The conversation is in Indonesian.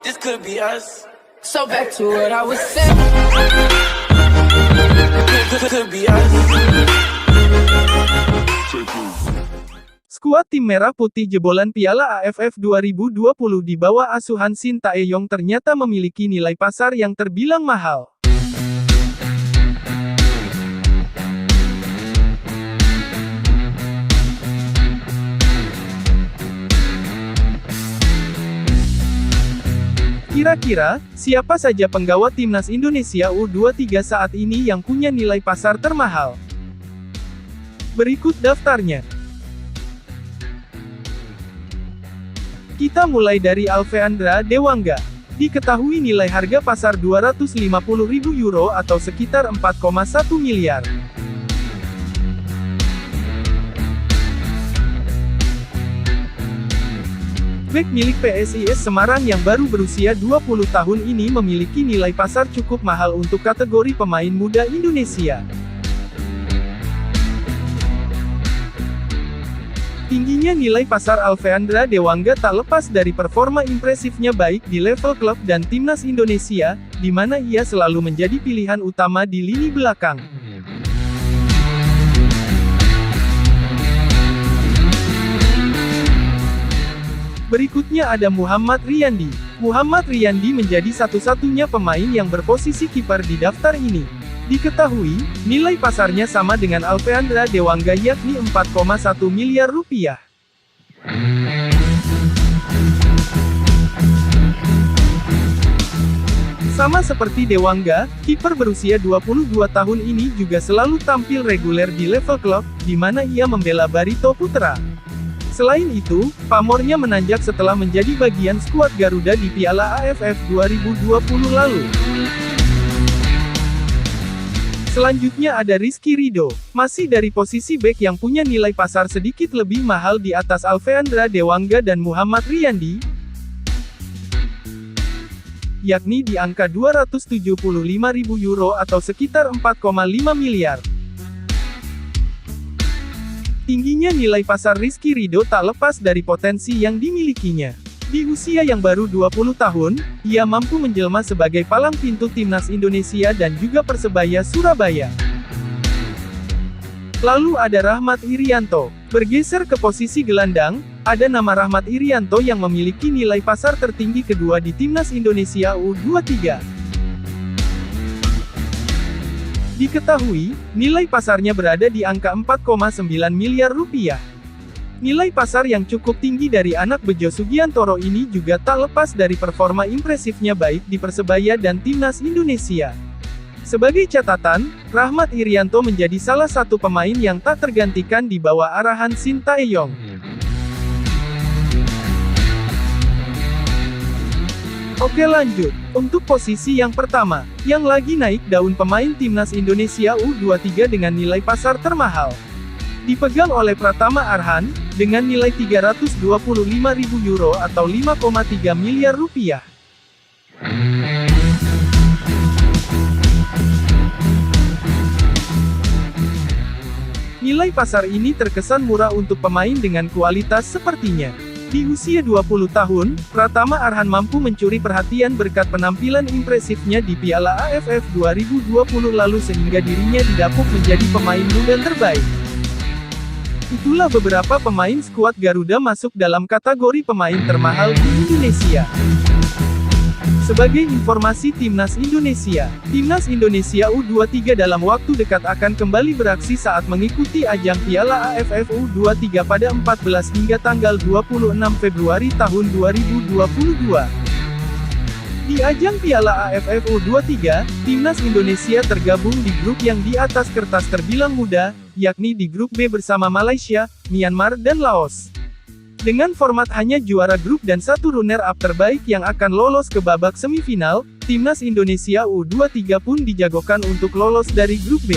This could be us. So back to what I was saying. Could be us. Skuad tim merah putih jebolan Piala AFF 2020 di bawah asuhan Shin Tae-yong ternyata memiliki nilai pasar yang terbilang mahal. Kira-kira, siapa saja penggawa timnas Indonesia U23 saat ini yang punya nilai pasar termahal? Berikut daftarnya. Kita mulai dari Alfeandra Dewangga. Diketahui nilai harga pasar 250.000 euro atau sekitar 4,1 miliar. Bek milik PSIS Semarang yang baru berusia 20 tahun ini memiliki nilai pasar cukup mahal untuk kategori pemain muda Indonesia. Tingginya nilai pasar Alfeandra Dewangga tak lepas dari performa impresifnya baik di level klub dan timnas Indonesia, di mana ia selalu menjadi pilihan utama di lini belakang. Berikutnya ada Muhammad Riyandi. Muhammad Riyandi menjadi satu-satunya pemain yang berposisi kiper di daftar ini. Diketahui, nilai pasarnya sama dengan Alfeandra Dewangga yakni 4,1 miliar rupiah. Sama seperti Dewangga, kiper berusia 22 tahun ini juga selalu tampil reguler di level klub, di mana ia membela Barito Putra. Selain itu, pamornya menanjak setelah menjadi bagian skuad Garuda di Piala AFF 2020 lalu. Selanjutnya ada Rizky Ridho, masih dari posisi bek yang punya nilai pasar sedikit lebih mahal di atas Alfeandra Dewangga dan Muhammad Riyandi, yakni di angka 275.000 euro atau sekitar 4,5 miliar. Tingginya nilai pasar Rizky Ridho tak lepas dari potensi yang dimilikinya. Di usia yang baru 20 tahun, ia mampu menjelma sebagai palang pintu timnas Indonesia dan juga Persebaya Surabaya. Lalu ada Rahmat Irianto. Bergeser ke posisi gelandang, ada nama Rahmat Irianto yang memiliki nilai pasar tertinggi kedua di timnas Indonesia U23. Diketahui, nilai pasarnya berada di angka 4,9 miliar rupiah. Nilai pasar yang cukup tinggi dari anak Bejo Sugiantoro ini juga tak lepas dari performa impresifnya baik di Persebaya dan timnas Indonesia. Sebagai catatan, Rahmat Irianto menjadi salah satu pemain yang tak tergantikan di bawah arahan Shin Tae-yong. Oke lanjut, untuk posisi yang pertama, yang lagi naik daun pemain timnas Indonesia U23 dengan nilai pasar termahal. Dipegang oleh Pratama Arhan, dengan nilai 325.000 euro atau 5,3 miliar rupiah. Nilai pasar ini terkesan murah untuk pemain dengan kualitas sepertinya. Di usia 20 tahun, Pratama Arhan mampu mencuri perhatian berkat penampilan impresifnya di Piala AFF 2020 lalu sehingga dirinya didapuk menjadi pemain muda terbaik. Itulah beberapa pemain skuad Garuda masuk dalam kategori pemain termahal di Indonesia. Sebagai informasi Timnas Indonesia U23 dalam waktu dekat akan kembali beraksi saat mengikuti ajang Piala AFF U23 pada 14 hingga tanggal 26 Februari tahun 2022. Di ajang Piala AFF U23, Timnas Indonesia tergabung di grup yang di atas kertas terbilang mudah, yakni di grup B bersama Malaysia, Myanmar dan Laos. Dengan format hanya juara grup dan satu runner-up terbaik yang akan lolos ke babak semifinal, Timnas Indonesia U23 pun dijagokan untuk lolos dari grup B.